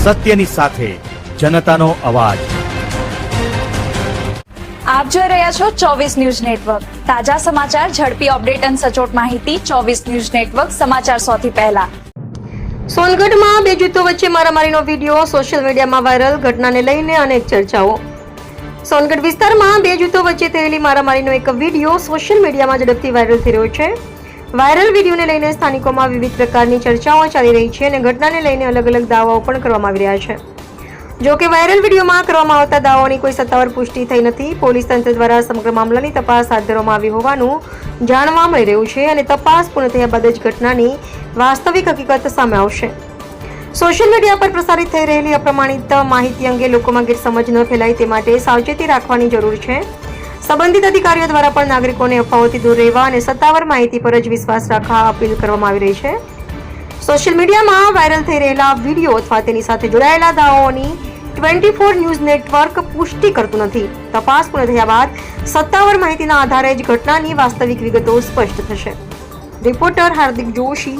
સત્યની સાથે જનતાનો અવાજ। આપ જોઈ રહ્યા છો 24 ન્યૂઝ નેટવર્ક। તાજા સમાચાર, ઝડપી અપડેટ અને સચોટ માહિતી 24 ન્યૂઝ નેટવર્ક સમાચાર સૌથી પહેલા। સોનગઢમાં બે જૂથો વચ્ચે મારામારીનો વિડીયો સોશિયલ મીડિયામાં વાયરલ। ઘટનાને લઈને અનેક ચર્ચાઓ। સોનગઢ વિસ્તારમાં બે જૂથો વચ્ચે થયેલી મારામારીનો એક વિડીયો સોશિયલ મીડિયામાં ઝડપથી વાયરલ થઈ રહ્યો છે। વાયરલ વિડીયોને લઈને સ્થાનિકોમાં વિવિધ પ્રકારની ચર્ચાઓ ચાલી રહી છે અને ઘટનાને લઈને અલગ અલગ દાવાઓ પણ કરવામાં આવી રહ્યા છે। જો કે વાયરલ વિડીયોમાં કરવામાં આવતા દાવાઓની કોઈ સત્તાવાર પુષ્ટિ થઈ નથી। પોલીસ તંત્ર દ્વારા સમગ્ર મામલાની તપાસ હાથ ધરવામાં આવી હોવાનું જાણવા મળી રહ્યું છે અને તપાસ પૂર્ણ થયા બાદ જ ઘટનાની વાસ્તવિક હકીકત સામે આવશે। સોશિયલ મીડિયા પર પ્રસારિત થઈ રહેલી અપ્રમાણિત માહિતી અંગે લોકોમાં ગેરસમજ ન ફેલાય તે માટે સાવચેતી રાખવાની જરૂર છે। સંબંધિત અધિકારીઓ દ્વારા પણ નાગરિકોને અફવાઓથી દૂર રહેવા અને સત્તાવાર માહિતી પર જ વિશ્વાસ રાખવા અપીલ કરવામાં આવી રહી છે। સોશિયલ મીડિયામાં વાયરલ થઈ રહેલા વિડીયો અથવા તેની સાથે જોડાયેલા દાવાઓની 24 ન્યૂઝ નેટવર્ક પુષ્ટિ કરતું નથી। તપાસ પૂર્ણ થયા બાદ સત્તાવાર માહિતીના આધારે જ ઘટનાની વાસ્તવિક વિગતો સ્પષ્ટ થશે। રિપોર્ટર હાર્દિક જોશી।